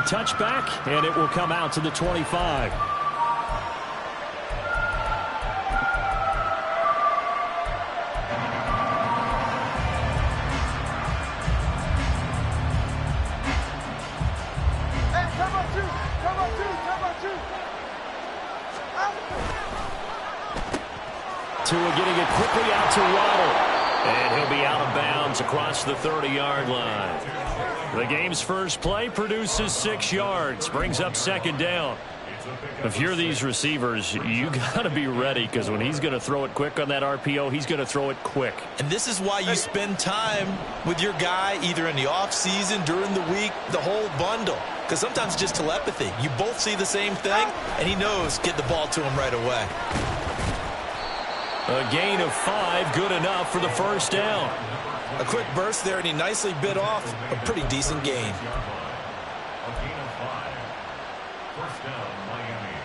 touchback, and it will come out to the 25. Tua getting it quickly out to Waddle. And he'll be out of bounds across the 30-yard line. The game's first play produces 6 yards, brings up second down. If you're these receivers, you got to be ready, because when he's going to throw it quick on that RPO, he's going to throw it quick. And this is why you spend time with your guy either in the offseason, during the week, the whole bundle. Because sometimes it's just telepathy. You both see the same thing, and he knows get the ball to him right away. A gain of 5, good enough for the first down. A quick burst there, and he nicely bit off a pretty decent gain. A gain of 5. First down, Miami.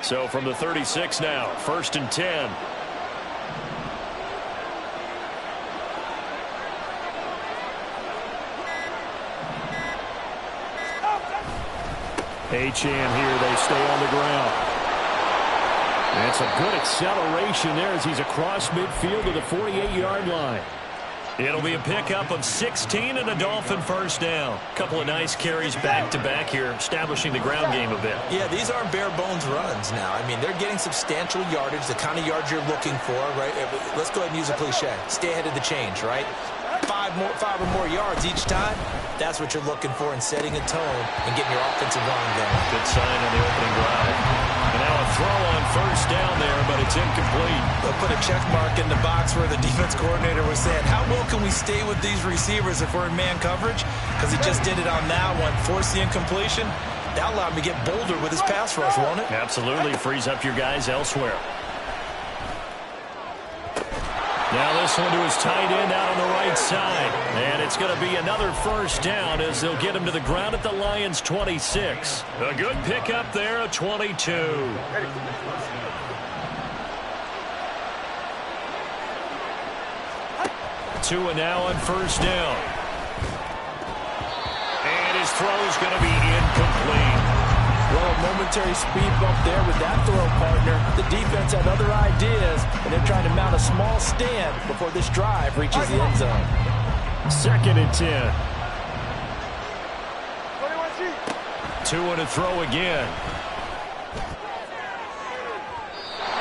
So from the 36 now, 1st and 10. Achane here, they stay on the ground. That's a good acceleration there as he's across midfield to the 48-yard line. It'll be a pickup of 16 and a Dolphin first down. Couple of nice carries back-to-back here, establishing the ground game a bit. Yeah, these aren't bare-bones runs now. I mean, they're getting substantial yardage, the kind of yards you're looking for, right? Let's go ahead and use a cliche. Stay ahead of the change, right? 5 or more yards each time. That's what you're looking for in setting a tone and getting your offensive line going. Good sign on the opening drive. And now a throw on first down there, but it's incomplete. They'll put a check mark in the box where the defense coordinator was saying, how well can we stay with these receivers if we're in man coverage? Because he just did it on that one. Force the incompletion. That allowed him to get bolder with his pass rush, won't it? Absolutely. Frees up your guys elsewhere. Now this one to his tight end out on the right side. And it's going to be another first down as they'll get him to the ground at the Lions' 26. A good pickup there, a 22. Tua now on first down. And his throw is going to be incomplete. Well, a momentary speed bump there with that throw partner. The defense had other ideas, and they're trying to mount a small stand before this drive reaches the end zone. 2nd and 10. Tua to throw again.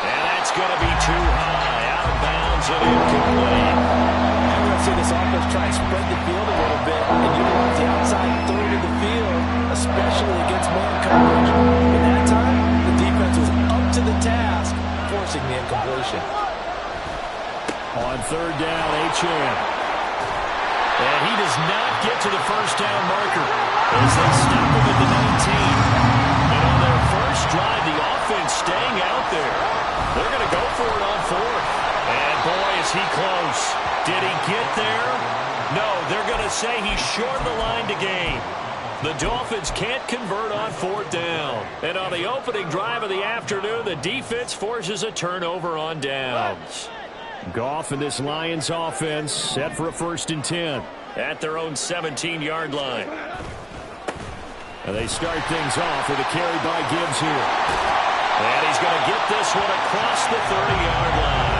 And that's going to be too high. Out of bounds and incomplete. You're going to see this offense try and spread the field a little bit and utilize the outside third of the field, especially against man coverage. But that time, the defense was up to the task, forcing the incompletion. On 3rd down, Achane. And he does not get to the first down marker as they stop him at the 19. And on their first drive, the offense staying out there. They're going to go for it on 4th. And boy, is he close. Did he get there? No, they're going to say he's short the line to gain. The Dolphins can't convert on 4th down. And on the opening drive of the afternoon, the defense forces a turnover on downs. Goff and this Lions offense set for a 1st and 10 at their own 17-yard line. And they start things off with a carry by Gibbs here. And he's going to get this one across the 30-yard line.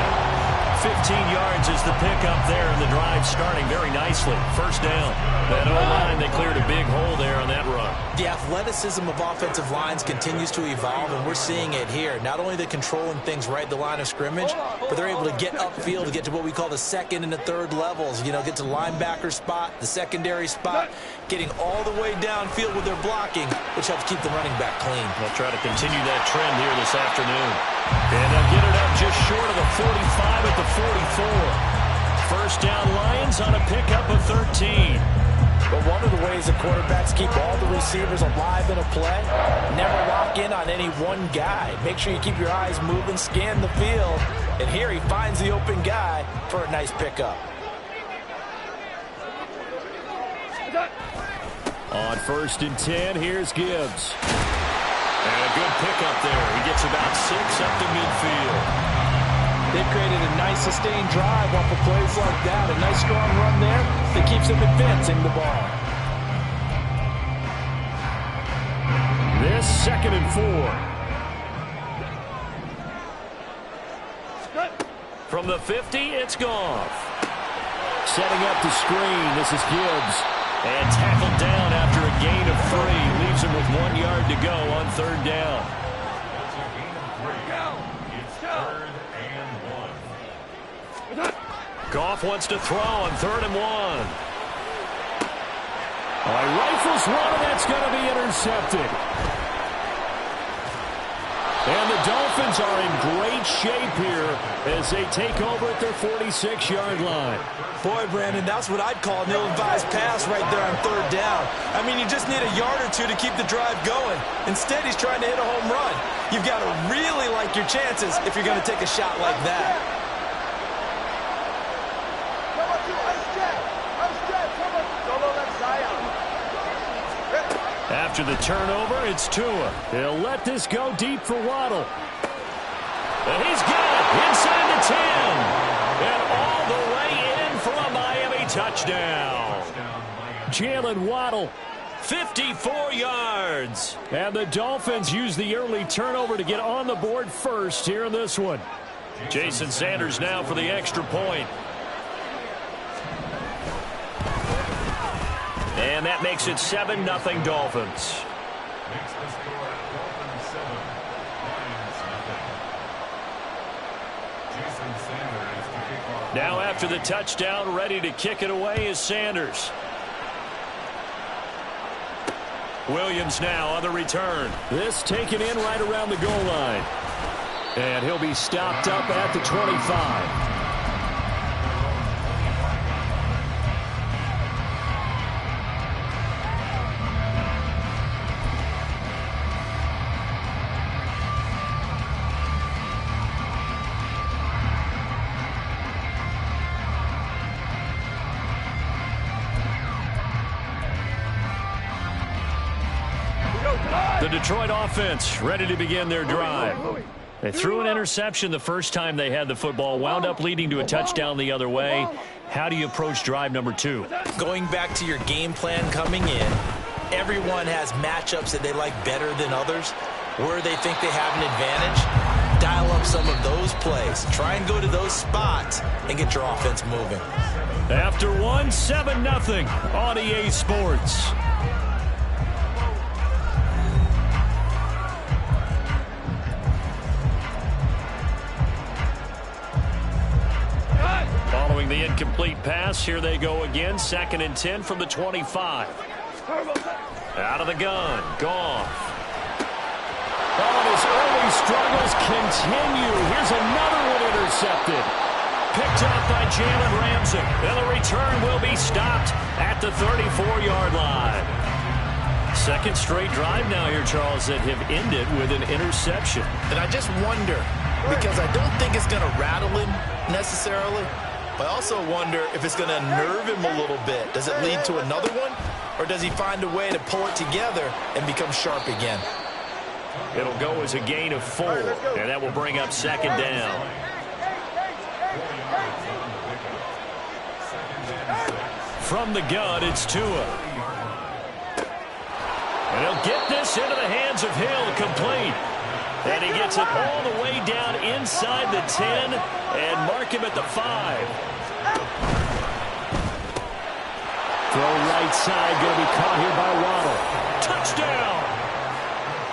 15 yards is the pickup there, and the drive starting very nicely. First down. That O-line, they cleared a big hole there on that run. The athleticism of offensive lines continues to evolve, and we're seeing it here. Not only they're controlling things right at the line of scrimmage, but they're able to get upfield to get to what we call the 2nd and the 3rd levels. You know, get to linebacker spot, the secondary spot, getting all the way downfield with their blocking, which helps keep the running back clean. They'll try to continue that trend here this afternoon. And they'll get it up just short of the 45 at the 44. First down Lions on a pickup of 13. But one of the ways the quarterbacks keep all the receivers alive in a play, never lock in on any one guy. Make sure you keep your eyes moving, scan the field. And here he finds the open guy for a nice pickup. On 1st and 10, here's Gibbs. And a good pickup there. He gets about 6 up to midfield. They've created a nice sustained drive off of plays like that. A nice strong run there that keeps them advancing the ball. This 2nd and 4. From the 50, it's Goff. Setting up the screen, this is Gibbs. And tackled down after a gain of 3. Leaves him with 1 yard to go on 3rd down. That's a gain of 3. It's 3rd and 1. Goff wants to throw on 3rd and 1. Rifles one, and that's going to be intercepted. And the Dolphins are in great shape here as they take over at their 46-yard line. Boy, Brandon, that's what I'd call an ill-advised pass right there on 3rd down. I mean, you just need a yard or two to keep the drive going. Instead, he's trying to hit a home run. You've got to really like your chances if you're going to take a shot like that. After the turnover, it's Tua. He'll let this go deep for Waddle. And he's got it inside the 10. And all the way in for a Miami touchdown. Jalen Waddle, 54 yards. And the Dolphins use the early turnover to get on the board first here in this one. Jason Sanders now for the extra point. And that makes it 7-0 Dolphins. Makes the score Dolphins 7, Lions nothing. Jason Sanders to kick off. Now after the touchdown, ready to kick it away is Sanders. Williams now on the return. This taken in right around the goal line. And he'll be stopped up at the 25. The Detroit offense ready to begin their drive. They threw an interception the first time they had the football, wound up leading to a touchdown the other way. How do you approach drive number 2? Going back to your game plan coming in, everyone has matchups that they like better than others. Where they think they have an advantage, dial up some of those plays. Try and go to those spots and get your offense moving. After 7-0 on EA Sports. Following the incomplete pass, here they go again. 2nd and 10 from the 25. Out of the gun, Goff. Oh, his early struggles continue. Here's another one intercepted. Picked up by Jalen Ramsey. And the return will be stopped at the 34-yard line. 2nd straight drive now here, Charles, that have ended with an interception. And I just wonder, because I don't think it's going to rattle him necessarily, but I also wonder if it's going to nerve him a little bit. Does it lead to another one? Or does he find a way to pull it together and become sharp again? It'll go as a gain of 4, and that will bring up 2nd down. From the gun, it's Tua. And he'll get this into the hands of Hill, complete. And he gets it all the way down inside the 10 and mark him at the 5. Throw right side, going to be caught here by Waddle. Touchdown!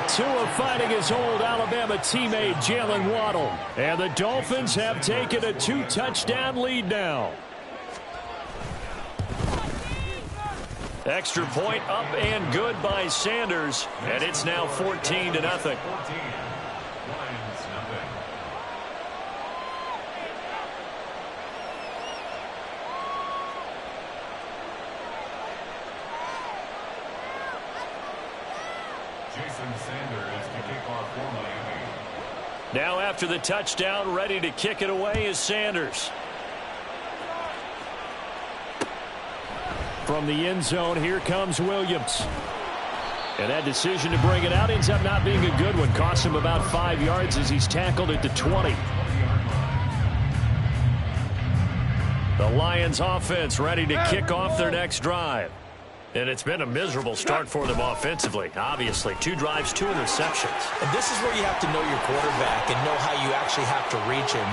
Tua fighting his old Alabama teammate Jalen Waddle. And the Dolphins have taken a 2-touchdown lead now. Extra point up and good by Sanders. And it's now 14-0. Jason Sanders to kick off for Miami. Now after the touchdown, ready to kick it away is Sanders. From the end zone, here comes Williams. And that decision to bring it out ends up not being a good one. Costs him about 5 yards as he's tackled at the 20. The Lions offense ready to kick off their next drive. And it's been a miserable start for them offensively. Obviously, 2 drives, 2 interceptions. And this is where you have to know your quarterback and know how you actually have to reach him.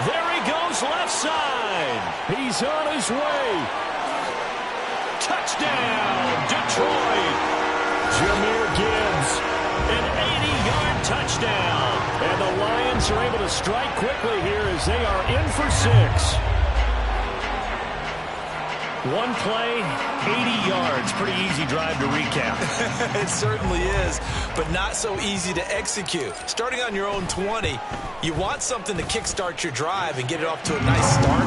There he goes, left side. He's on his way. Touchdown, Detroit. Jahmyr Gibbs, an 80-yard touchdown. And the Lions are able to strike quickly here as they are in for 6. One play, 80 yards. Pretty easy drive to recap. It certainly is, but not so easy to execute. Starting on your own 20, you want something to kickstart your drive and get it off to a nice start.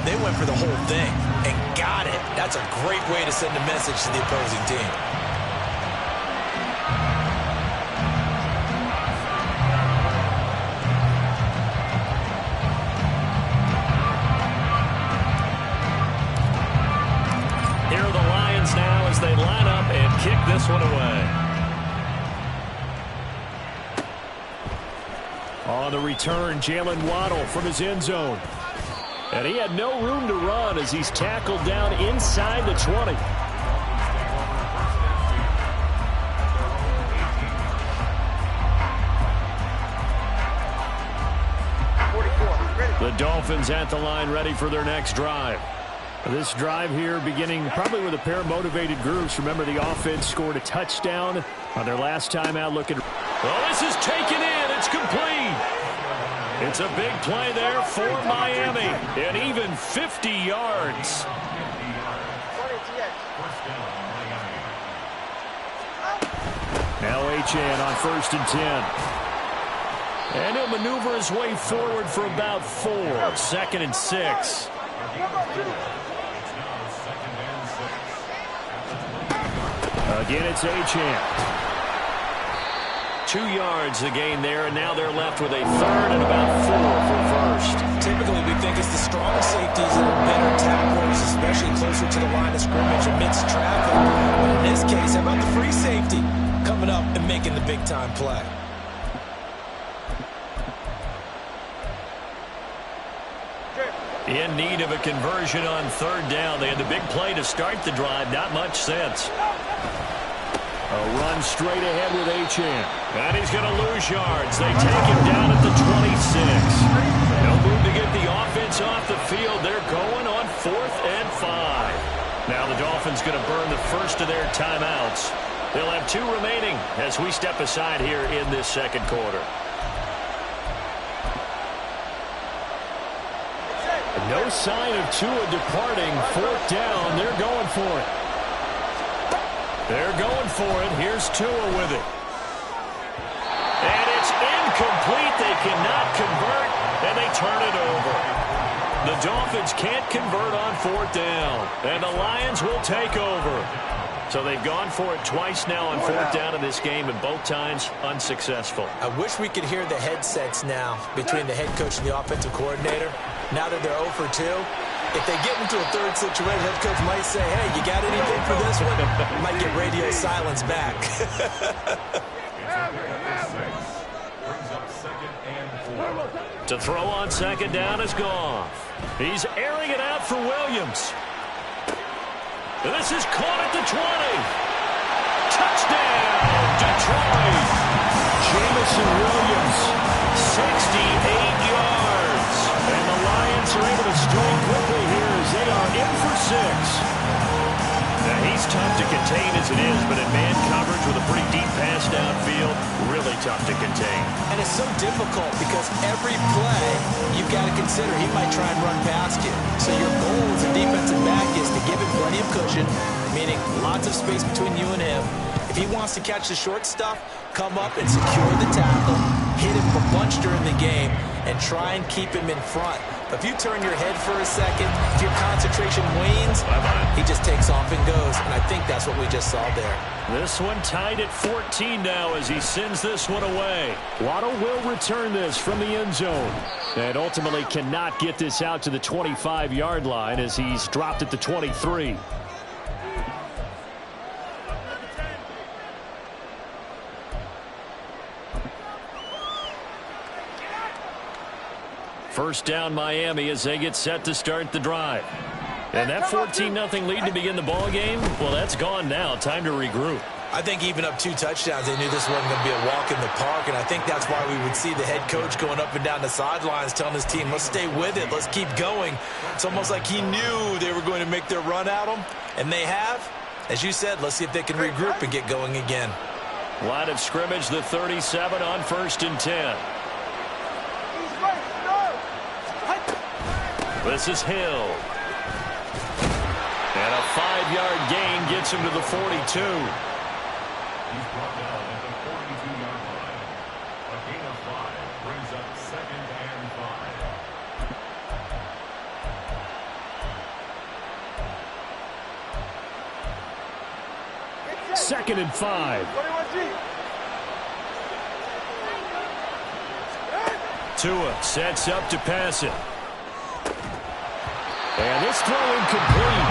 They went for the whole thing and got it. That's a great way to send a message to the opposing team. Now as they line up and kick this one away. On the return, Jalen Waddle from his end zone. And he had no room to run as he's tackled down inside the 20. The Dolphins at the line ready for their next drive. This drive here beginning probably with a pair of motivated groups. Remember, the offense scored a touchdown on their last time out looking. Well, this is taken in. It's complete. It's a big play there for Miami. And even 50 yards. Now Achane on 1st and 10. And he'll maneuver his way forward for about 4. 2nd and 6. Again, it's Achane. 2 yards the gain there, and now they're left with a 3rd and about 4 for 1st. Typically, we think it's the strong safeties that are better tacklers, especially closer to the line of scrimmage amidst traffic. But in this case, how about the free safety coming up and making the big-time play? In need of a conversion on 3rd down. They had the big play to start the drive. Not much sense. A run straight ahead with Achane. And he's going to lose yards. They take him down at the 26. No move to get the offense off the field. They're going on 4th and 5. Now the Dolphins going to burn the first of their timeouts. They'll have 2 remaining as we step aside here in this 2nd quarter. No sign of Tua departing. 4th down. They're going for it. They're going for it. Here's Tua with it. And it's incomplete. They cannot convert, and they turn it over. The Dolphins can't convert on 4th down, and the Lions will take over. So they've gone for it twice now on 4th down in this game, and both times unsuccessful. I wish we could hear the headsets now between the head coach and the offensive coordinator. Now that they're 0 for 2, if they get into a 3rd situation, head coach might say, hey, you got anything for this one? Might get radio silence back. To throw on 2nd down is Goff. He's airing it out for Williams. This is caught at the 20. Touchdown, Detroit. Jameson Williams, 68 yards. And the Lions are able to strike quickly here as they are in for 6. Now, he's tough to contain as it is, but in man coverage with a pretty deep pass downfield, really tough to contain. And it's so difficult because every play you've got to consider he might try and run past you. So your goal as a defensive back is to give him plenty of cushion, meaning lots of space between you and him. If he wants to catch the short stuff, come up and secure the tackle, hit him a bunch during the game, and try and keep him in front. But if you turn your head for a second, if your concentration wanes, he just takes off and goes. And I think that's what we just saw there. This one tied at 14 now as he sends this one away. Waddle will return this from the end zone. And ultimately cannot get this out to the 25-yard line as he's dropped at the 23. First down Miami as they get set to start the drive. And that 14-0 lead to begin the ball game, well, that's gone now. Time to regroup. I think even up 2 touchdowns, they knew this wasn't going to be a walk in the park, and I think that's why we would see the head coach going up and down the sidelines telling his team, let's stay with it, let's keep going. It's almost like he knew they were going to make their run at him, and they have. As you said, let's see if they can regroup and get going again. Line of scrimmage, the 37 on 1st and 10. This is Hill. And a 5-yard gain gets him to the 42. He's brought down at the 42-yard line. A gain of 5 brings up 2nd and 5. 2nd and 5. Tua sets up to pass it. And this throw incomplete.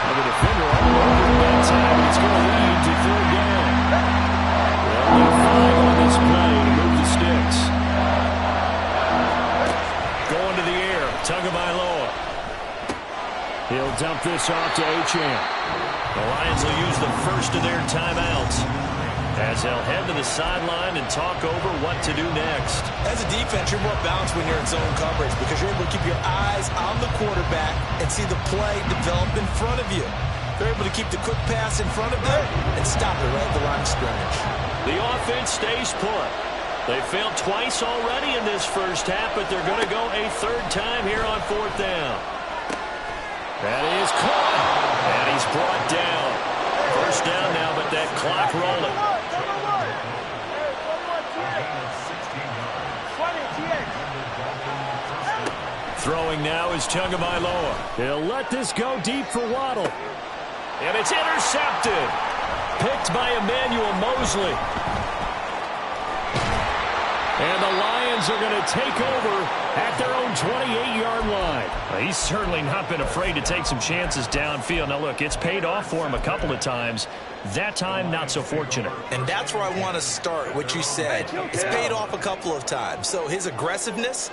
And the defender all over that time. It's going to lead to 3rd down. They'll need 5 on this play to move the sticks. Going to the air. Tagovailoa. He'll dump this off to Achane. The Lions will use the first of their timeouts as they'll head to the sideline and talk over what to do next. As a defense, you're more balanced when you're in zone coverage because you're able to keep your eyes on the quarterback and see the play develop in front of you. They're able to keep the quick pass in front of them and stop it right at the line of scrimmage. The offense stays put. They failed twice already in this first half, but they're going to go a 3rd time here on 4th down. That is caught, and he's brought down. First down now, but that clock rolling. Throwing now is Tagovailoa. He'll let this go deep for Waddle. And it's intercepted. Picked by Emmanuel Mosley. And the Lions are going to take over at their own 28-yard line. Well, he's certainly not been afraid to take some chances downfield. Now, look, it's paid off for him a couple of times. That time, not so fortunate. And that's where I want to start, what you said. It's paid off a couple of times. So his aggressiveness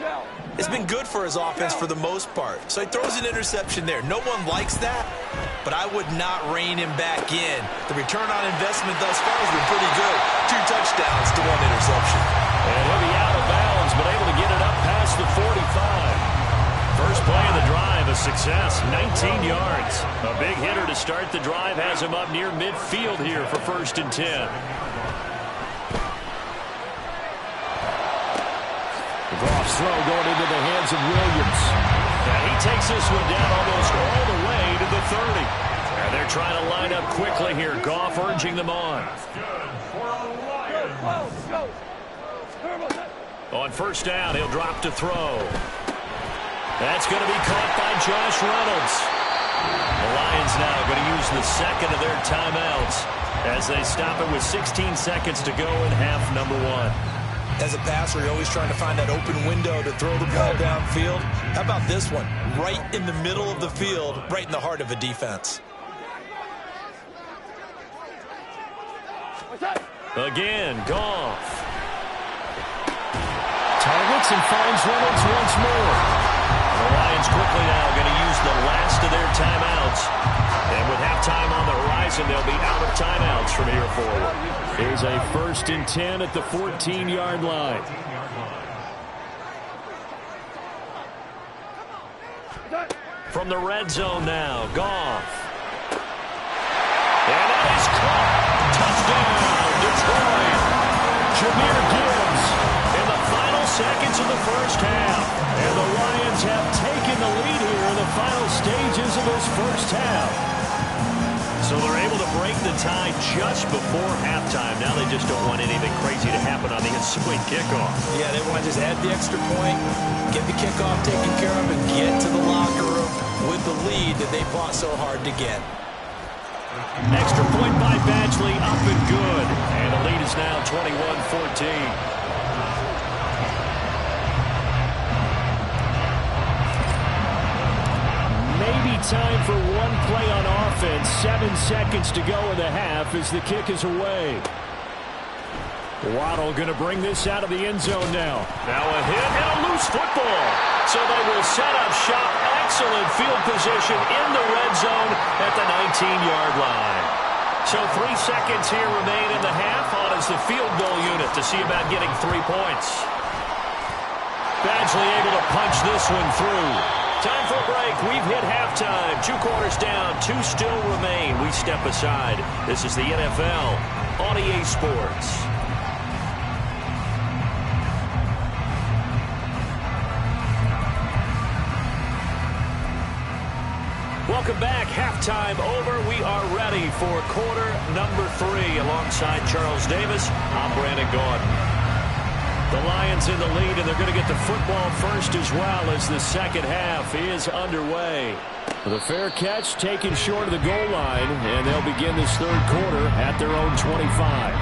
has been good for his offense for the most part. So he throws an interception there. No one likes that, but I would not rein him back in. The return on investment thus far has been pretty good. 2 touchdowns to 1 interception. And he'll be out of bounds, but able to get it up past the 45. First play of the drive, a success, 19 yards. A big hitter to start the drive has him up near midfield here for 1st and 10. The Goff's throw going into the hands of Williams. And he takes this one down almost all the way to the 30. And they're trying to line up quickly here. Goff urging them on. On 1st down, he'll drop to throw. That's going to be caught by Josh Reynolds. The Lions now going to use the 2nd of their timeouts as they stop it with 16 seconds to go in half number 1. As a passer, you're always trying to find that open window to throw the ball downfield. How about this one? Right in the middle of the field, right in the heart of a defense. Again, Goff. Targets and finds Reynolds once more. The Lions quickly now going to use the last of their timeouts. And with halftime on the horizon, they'll be out of timeouts from here forward. Here's a 1st and 10 at the 14-yard line. From the red zone now, Goff. And that is caught. Touchdown, Detroit. Jahmyr Gibbs in the final seconds of the first half. And the Lions have taken the lead here in the final stages of this first half. So they're able to break the tie just before halftime. Now they just don't want anything crazy to happen on the ensuing kickoff. Yeah, they want to just add the extra point, get the kickoff taken care of, and get to the locker room with the lead that they fought so hard to get. Extra point by Badgley, up and good. And the lead is now 21-14. Maybe time for one play on offense. 7 seconds to go in the half as the kick is away. Waddle going to bring this out of the end zone now. Now a hit and a loose football. So they will set up shop. Excellent field position in the red zone at the 19-yard line. So 3 seconds here remain in the half. On is the field goal unit to see about getting 3 points. Badgley able to punch this one through. Time for a break. We've hit halftime. 2 quarters down. 2 still remain. We step aside. This is the NFL on EA Sports. Welcome back. Halftime over. We are ready for quarter number 3. Alongside Charles Davis, I'm Brandon Gaudin. The Lions in the lead, and they're going to get the football first as well as the second half is underway. The fair catch taken short of the goal line, and they'll begin this third quarter at their own 25.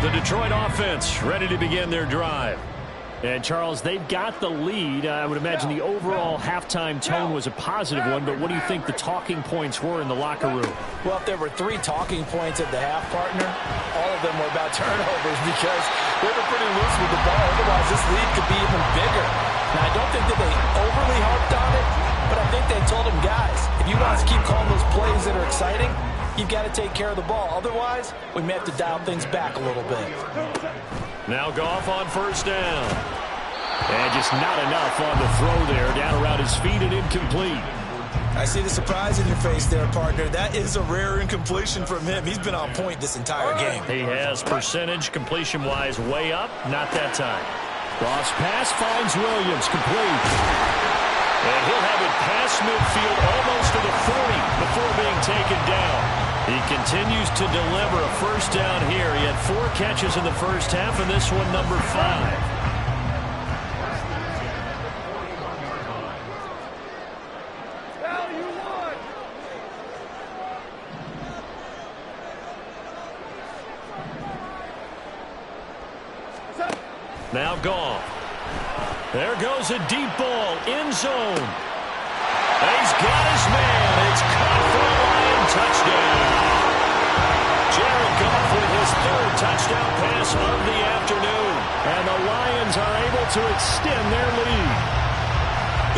The Detroit offense ready to begin their drive. And, Charles, they've got the lead. I would imagine the overall halftime tone was a positive one, but what do you think the talking points were in the locker room? Well, if there were 3 talking points at the half, partner, all of them were about turnovers because they were pretty loose with the ball. Otherwise, this lead could be even bigger. Now, I don't think that they overly harped on it, but I think they told them, guys, if you want us to keep calling those plays that are exciting, you've got to take care of the ball. Otherwise, we may have to dial things back a little bit. Now Goff on first down. And just not enough on the throw there. Down around his feet and incomplete. I see the surprise in your face there, partner. That is a rare incompletion from him. He's been on point this entire game. He has percentage completion-wise way up. Not that time. Cross pass finds Williams. Complete. And he'll have it past midfield almost to the 40 before being taken down. He continues to deliver a first down here. He had 4 catches in the first half, and this one number 5. Now Goff. There goes a deep ball. End zone. He's got his man. It's caught for a Lion touchdown. Jared Goff with his 3rd touchdown pass of the afternoon. And the Lions are able to extend their lead.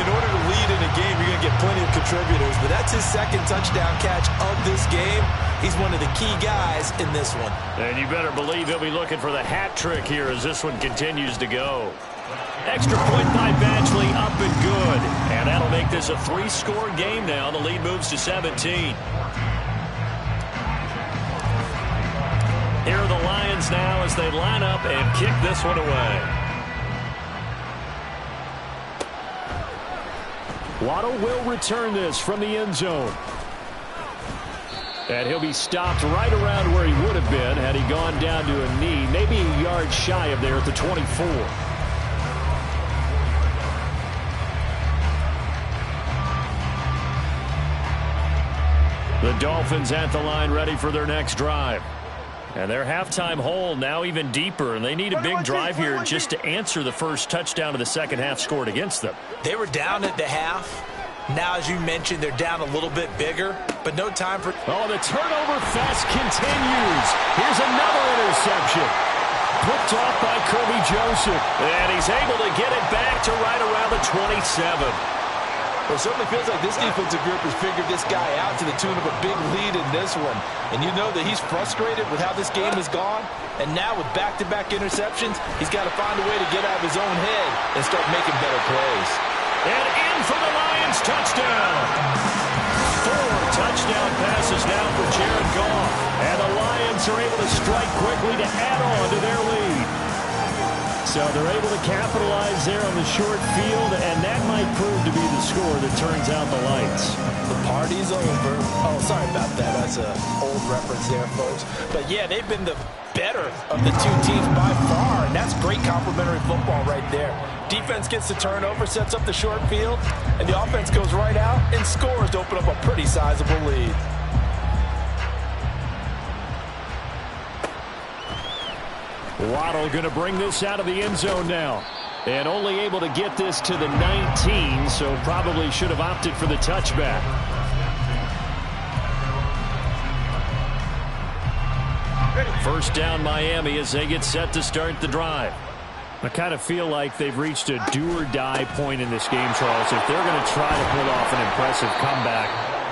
In order to lead in a game, you're going to get plenty of contributors, but that's his 2nd touchdown catch of this game. He's one of the key guys in this one. And you better believe he'll be looking for the hat trick here as this one continues to go. Extra point by Badgley, up and good. And that'll make this a 3-score game now. The lead moves to 17. Here are the Lions now as they line up and kick this one away. Waddle will return this from the end zone. And he'll be stopped right around where he would have been had he gone down to a knee, maybe a yard shy of there at the 24. The Dolphins at the line ready for their next drive. And their halftime hole now even deeper, and they need a big drive here just to answer the first touchdown of the second half scored against them. They were down at the half. Now, as you mentioned, they're down a little bit bigger, but no time for... Oh, the turnover fest continues. Here's another interception. Picked off by Kirby Joseph. And he's able to get it back to right around the 27. Well, it certainly feels like this defensive group has figured this guy out to the tune of a big lead in this one. And you know that he's frustrated with how this game has gone. And now with back-to-back interceptions, he's got to find a way to get out of his own head and start making better plays. And in for the Lions touchdown. 4 touchdown passes now for Jared Goff. And the Lions are able to strike quickly to add on to their lead. So they're able to capitalize there on the short field, and that might prove to be the score that turns out the lights. The party's over. Oh, sorry about that. That's an old reference there, folks. But, yeah, they've been the better of the 2 teams by far, and that's great complimentary football right there. Defense gets the turnover, sets up the short field, and the offense goes right out and scores to open up a pretty sizable lead. Waddle going to bring this out of the end zone now. And only able to get this to the 19, so probably should have opted for the touchback. First down Miami as they get set to start the drive. I kind of feel like they've reached a do-or-die point in this game, Charles. If they're going to try to pull off an impressive comeback,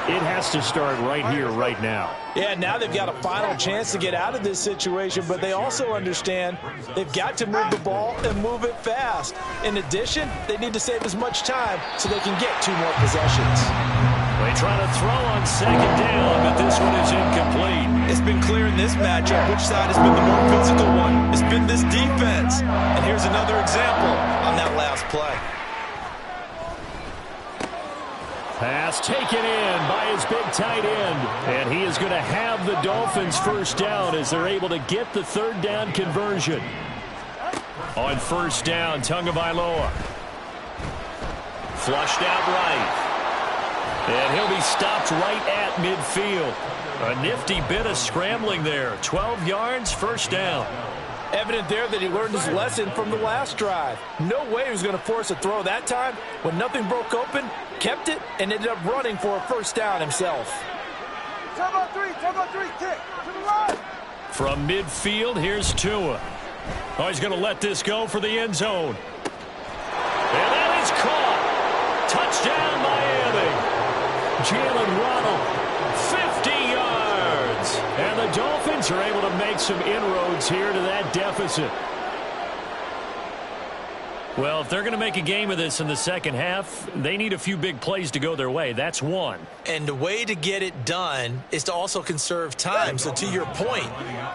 it has to start right here, right now. Yeah, now they've got a final chance to get out of this situation, but they also understand they've got to move the ball and move it fast. In addition, they need to save as much time so they can get 2 more possessions. They try to throw on second down, but this one is incomplete. It's been clear in this matchup which side has been the more physical one. It's been this defense. And here's another example on that last play. Pass taken in by his big tight end. And he is going to have the Dolphins first down as they're able to get the third down conversion. On first down, Tagovailoa. Flushed out right. And he'll be stopped right at midfield. A nifty bit of scrambling there. 12 yards, first down. Evident there that he learned his lesson from the last drive. No way he was going to force a throw that time. When nothing broke open, kept it, and ended up running for a first down himself. Turbo 3, kick, to the right. From midfield, here's Tua. Oh, he's going to let this go for the end zone. And that is caught. Touchdown, Miami. Jalen Waddle, 50 yards. And the Dolphins are able to make some inroads here to that deficit. Well, if they're going to make a game of this in the second half, they need a few big plays to go their way. That's one. And the way to get it done is to also conserve time. So to your point,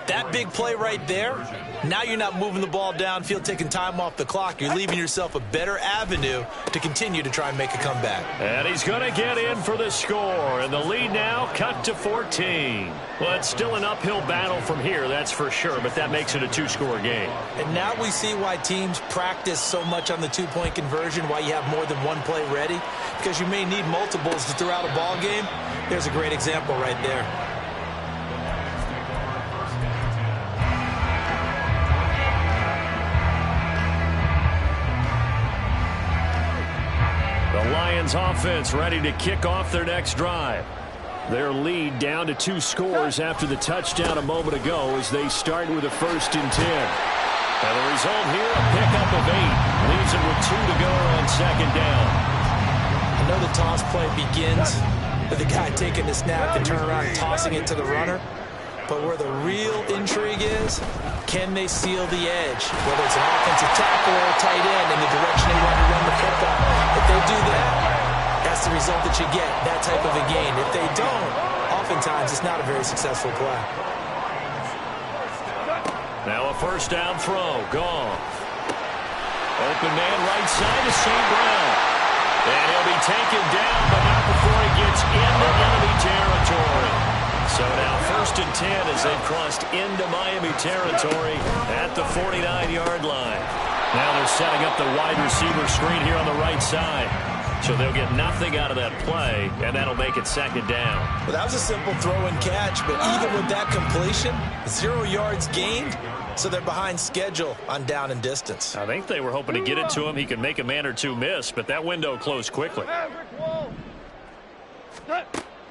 that big play right there, now you're not moving the ball downfield, taking time off the clock. You're leaving yourself a better avenue to continue to try and make a comeback. And he's going to get in for the score. And the lead now cut to 14. Well, it's still an uphill battle from here, that's for sure, but that makes it a 2-score game. And now we see why teams practice so much on the 2-point conversion, why you have more than one play ready, because you may need multiples to throw out a ball game. There's a great example right there. The Lions offense ready to kick off their next drive. Their lead down to 2 scores after the touchdown a moment ago as they start with a 1st and 10. And the result here, a pickup of 8. Leaves them with 2 to go on second down. I know the toss play begins with the guy taking the snap and turn around and tossing it to the runner. But where the real intrigue is, can they seal the edge? Whether it's an offensive tackle or a tight end in the direction they want to run the football. If they do that, that's the result that you get, that type of a gain. If they don't, oftentimes it's not a very successful play. Now a first down throw. Goff. Open man right side to St. Brown. And he'll be taken down, but not before he gets into enemy territory. So now 1st and 10 as they've crossed into Miami territory at the 49-yard line. Now they're setting up the wide receiver screen here on the right side. So they'll get nothing out of that play, and that'll make it 2nd down. Well, that was a simple throw and catch, but even with that completion, 0 yards gained, so they're behind schedule on down and distance. I think they were hoping to get it to him. He could make a man or two miss, but that window closed quickly.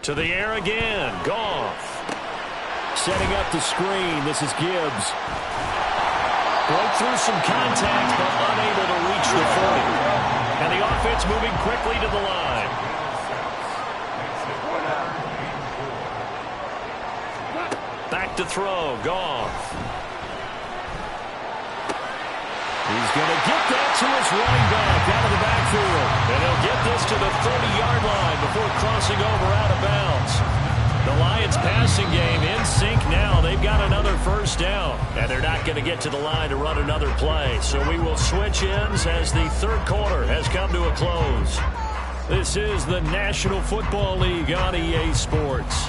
To the air again. Goff. Setting up the screen. This is Gibbs. Broke through some contact, but unable to reach the 40. And the offense moving quickly to the line. Back to throw. Goff. He's going to get that to his running back out of the backfield. And he'll get this to the 30-yard line before crossing over out of bounds. The Lions passing game in sync now. They've got another first down. And they're not going to get to the line to run another play. So we will switch ends as the 3rd quarter has come to a close. This is the National Football League on EA Sports.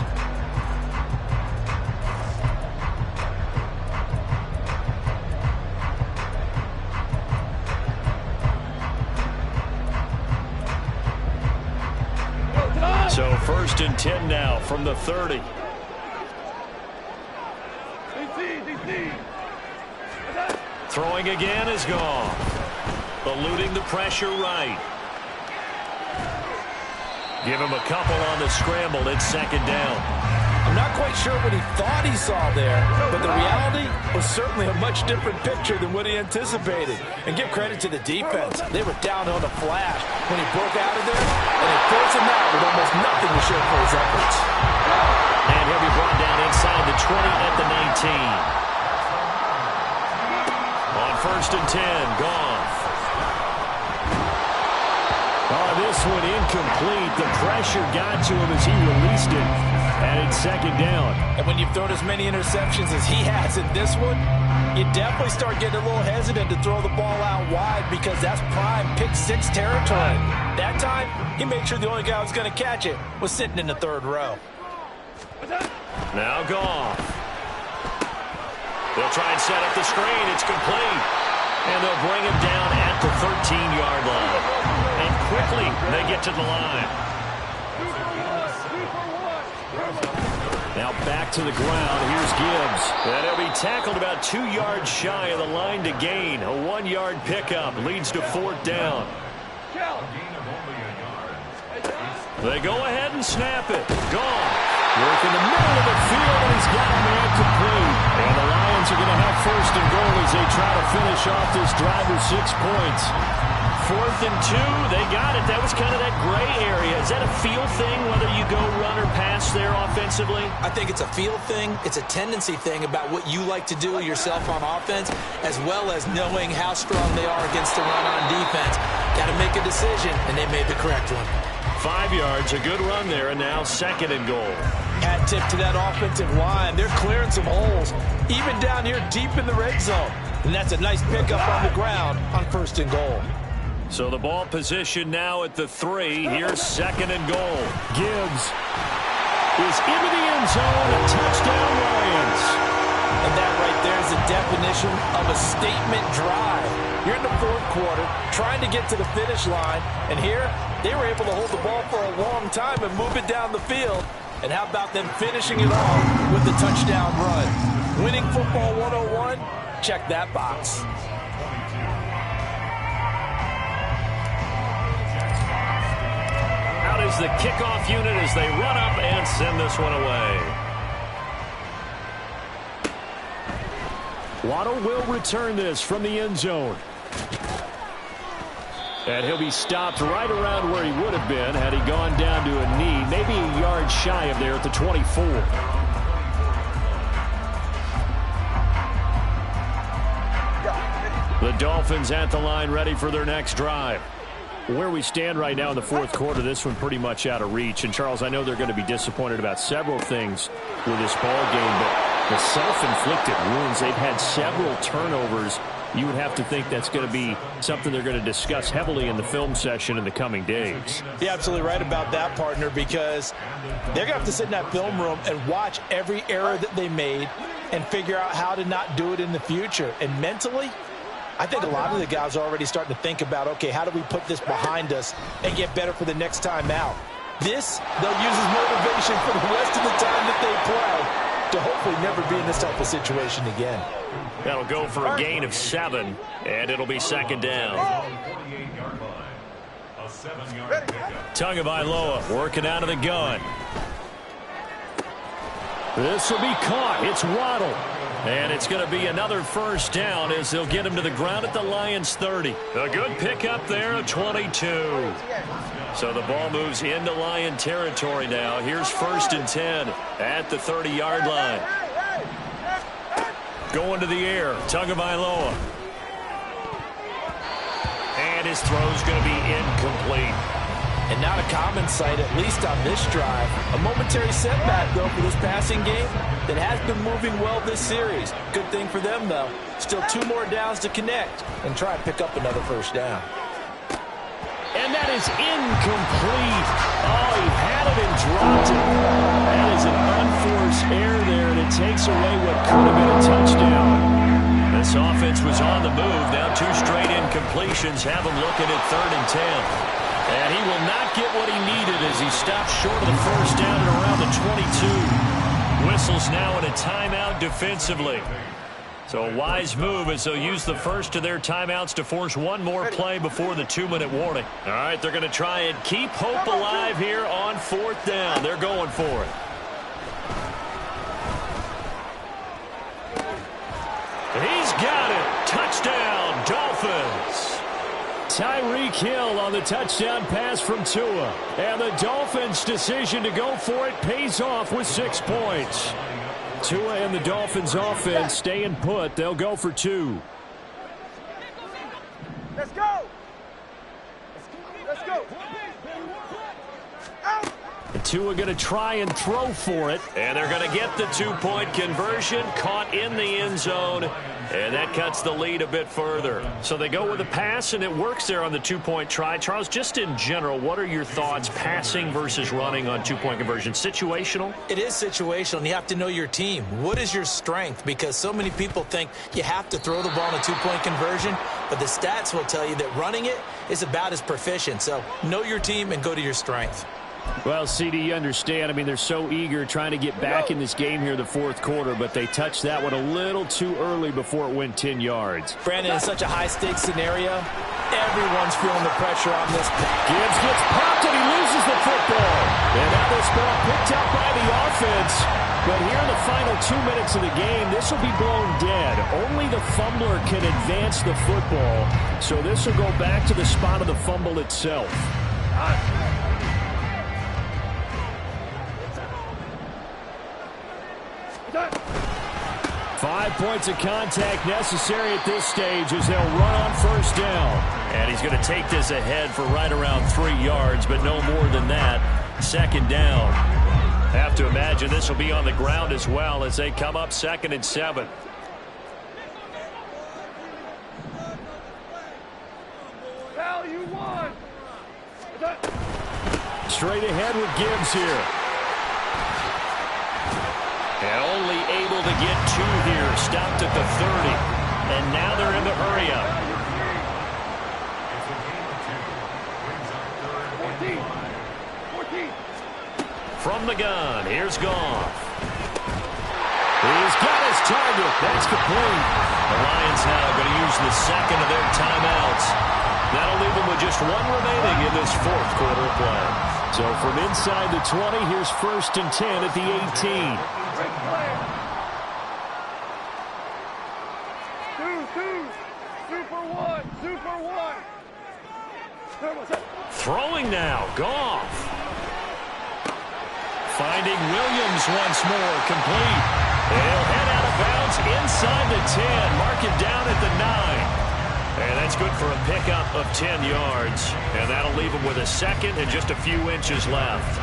So 1st and 10 now from the 30. Throwing again is Goff. Eluding the pressure right. Give him a couple on the scramble. It's 2nd down. I'm not quite sure what he thought he saw there, but the reality was certainly a much different picture than what he anticipated. And give credit to the defense. They were down on a flash when he broke out of there, and they forced him out with almost nothing to show for his efforts. And he'll be brought down inside the 20 at the 19. On 1st and 10, Goff. Oh, this one incomplete. The pressure got to him as he released it. And it's 2nd down. And when you've thrown as many interceptions as he has in this one, you definitely start getting a little hesitant to throw the ball out wide because that's prime pick 6 territory. That time, he made sure the only guy who was going to catch it was sitting in the 3rd row. Now Goff. They'll try and set up the screen. It's complete. And they'll bring him down at the 13-yard line. And quickly, they get to the line. Now back to the ground. Here's Gibbs. And he'll be tackled about 2 yards shy of the line to gain. A 1-yard pickup leads to 4th down. They go ahead and snap it. Gone. Work in the middle of the field, and he's got a man complete. And the Lions are going to have 1st and goal as they try to finish off this drive with 6 points. 4th and 2, they got it. That was kind of that gray area. Is that a feel thing, whether you go run or pass there offensively? I think it's a feel thing. It's a tendency thing about what you like to do yourself on offense, as well as knowing how strong they are against the run on defense. Got to make a decision, and they made the correct one. 5 yards, a good run there, and now 2nd and goal. Hat tip to that offensive line. They're clearing some holes, even down here deep in the red zone. And that's a nice pickup on the ground on 1st and goal. So the ball position now at the 3. Here's 2nd and goal. Gibbs is into the end zone. A touchdown, Lions. And that right there is the definition of a statement drive. You're in the 4th quarter, trying to get to the finish line, and here they were able to hold the ball for a long time and move it down the field. And how about them finishing it off with the touchdown run? Winning football 101, check that box. Out is the kickoff unit as they run up and send this one away. Waddle will return this from the end zone. And he'll be stopped right around where he would have been had he gone down to a knee, maybe a yard shy of there at the 24. The Dolphins at the line ready for their next drive. Where we stand right now in the 4th quarter, this one pretty much out of reach. And, Charles, I know they're going to be disappointed about several things with this ball game, but the self-inflicted wounds, they've had several turnovers. You would have to think that's going to be something they're going to discuss heavily in the film session in the coming days. You're absolutely right about that, partner, because they're going to have to sit in that film room and watch every error that they made and figure out how to not do it in the future. And mentally, I think a lot of the guys are already starting to think about, okay, how do we put this behind us and get better for the next time out? This, they'll use as motivation for the rest of the time that they play to hopefully never be in this type of situation again. That'll go for a gain of 7, and it'll be 2nd down. Tagovailoa working out of the gun. This will be caught. It's Waddle. And it's going to be another 1st down as they'll get him to the ground at the Lions 30. A good pickup there at 22. So the ball moves into Lion territory now. Here's 1st and 10 at the 30-yard line. Going to the air, Tagovailoa. And his throw's going to be incomplete. And not a common sight, at least on this drive. A momentary setback, though, for this passing game that has been moving well this series. Good thing for them, though. Still 2 more downs to connect and try and pick up another 1st down. And that is incomplete. Oh, he had it and dropped it. That is an unforced error there, and it takes away what could have been a touchdown. This offense was on the move. Now 2 straight incompletions have him looking at 3rd and 10. And he will not get what he needed as he stops short of the 1st down at around the 22. Whistles now in a timeout defensively. So a wise move as they'll use the first of their timeouts to force one more play before the 2-minute warning. All right, they're going to try and keep hope alive here on 4th down. They're going for it. got it. Touchdown, Dolphins. Tyreek Hill on the touchdown pass from Tua. And the Dolphins' decision to go for it pays off with 6 points. Tua and the Dolphins offense staying put. They'll go for 2. Let's go. Let's go. Out. And Tua going to try and throw for it. And they're going to get the 2-point conversion. Caught in the end zone. And that cuts the lead a bit further. So they go with a pass, and it works there on the 2-point try. Charles, just in general, what are your thoughts passing versus running on 2-point conversion? Situational? It is situational, and you have to know your team. What is your strength? Because so many people think you have to throw the ball in a 2-point conversion, but the stats will tell you that running it is about as proficient. So know your team and go to your strength. Well, CD, you understand. I mean, they're so eager trying to get back in this game here in the fourth quarter, but they touched that one a little too early before it went 10 yards. Brandon, in such a high-stakes scenario, everyone's feeling the pressure on this. Gibbs gets popped and he loses the football. And now this ball picked up by the offense. But here in the final 2 minutes of the game, this will be blown dead. Only the fumbler can advance the football. So this will go back to the spot of the fumble itself. 5 points of contact necessary at this stage as they'll run on first down. And he's going to take this ahead for right around 3 yards, but no more than that. Second down. Have to imagine this will be on the ground as well as they come up 2nd and 7. Value one. Straight ahead with Gibbs here. And only able to get 2 here. Stopped at the 30. And now they're in the hurry-up. From the gun, here's Goff. He's got his target. That's complete. The Lions now going to use the second of their timeouts. That'll leave them with just 1 remaining in this fourth quarter of play. So from inside the 20, here's 1st and 10 at the 18. Super one. Throwing now, Goff. Finding Williams once more, complete. He'll head out of bounds inside the 10. Mark it down at the 9. And that's good for a pickup of 10 yards. And that'll leave him with a second and just a few inches left.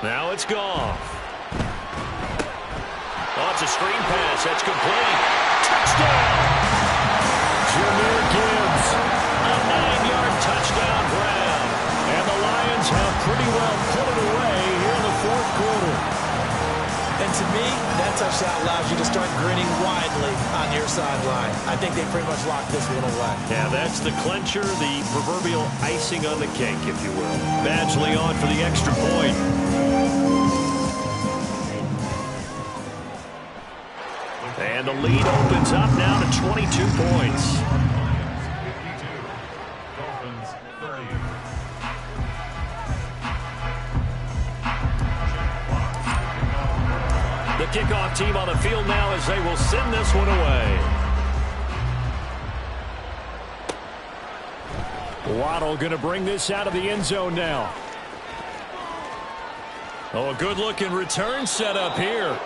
Now it's Goff. Oh, it's a screen pass. That's complete. Touchdown! Jahmyr Gibbs. A 9-yard touchdown grab. And the Lions have pretty well put it away here in the fourth quarter. And to me, that touchdown allows you to start grinning widely on your sideline. I think they pretty much locked this one away. Yeah, that's the clincher, the proverbial icing on the cake, if you will. Badgley on for the extra point. And the lead opens up now to 22 points. 52. Dolphins 30. The kickoff team on the field now as they will send this one away. Waddle going to bring this out of the end zone now. Oh, a good-looking return set up here.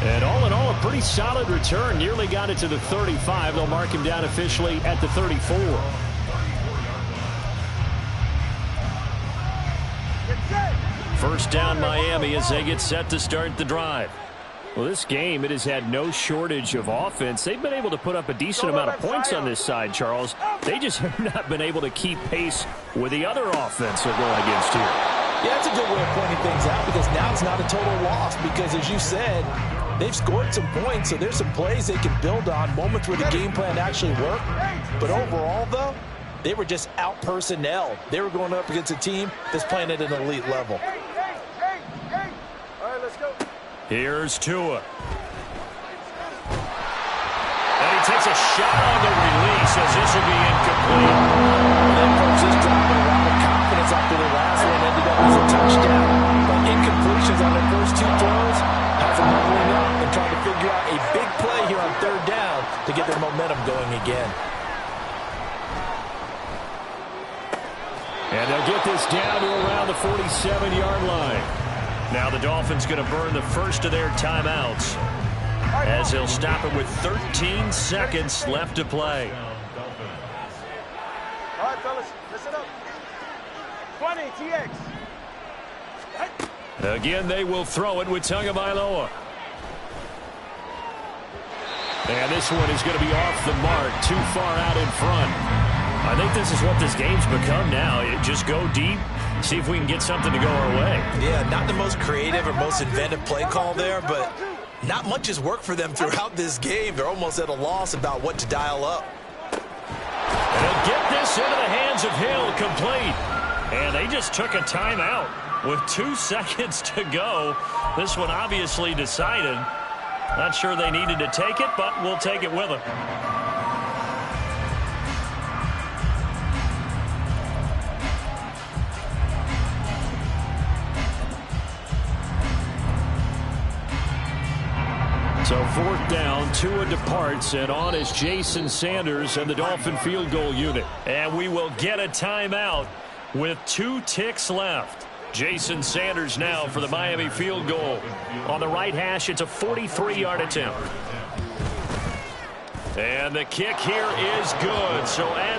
And all in all, a pretty solid return. Nearly got it to the 35. They'll mark him down officially at the 34. First down Miami as they get set to start the drive. Well, this game, it has had no shortage of offense. They've been able to put up a decent amount of points on this side, Charles. They just have not been able to keep pace with the other offense they're going against here. Yeah, that's a good way of pointing things out because now it's not a total loss because, as you said, they've scored some points, so there's some plays they can build on, moments where the game plan actually worked. But overall, though, they were just out-personnelled. They were going up against a team that's playing at an elite level. All right, let's go. Here's Tua. And he takes a shot on the release as this will be incomplete. That coach is dropping a lot of confidence after the last one ended up as a touchdown. But incompletions on their first two throws has them leveling up and trying to figure out a big play here on third down to get their momentum going again. And they'll get this down to around the 47-yard line. Now the Dolphins going to burn the first of their timeouts as they'll stop it with 13 seconds left to play. All right, fellas, listen up. 20, TX. Again, they will throw it with Tagovailoa. And this one is going to be off the mark, too far out in front. I think this is what this game's become now. Just go deep, see if we can get something to go our way. Yeah, not the most creative or most inventive play call there, but not much has worked for them throughout this game. They're almost at a loss about what to dial up. And they'll get this into the hands of Hill, complete. And they just took a timeout with 2 seconds to go. This one obviously decided. Not sure they needed to take it, but we'll take it with them. So 4th down, Tua departs, and on is Jason Sanders and the Dolphin field goal unit. And we will get a timeout with 2 ticks left. Jason Sanders now for the Miami field goal. On the right hash, it's a 43-yard attempt. And the kick here is good. So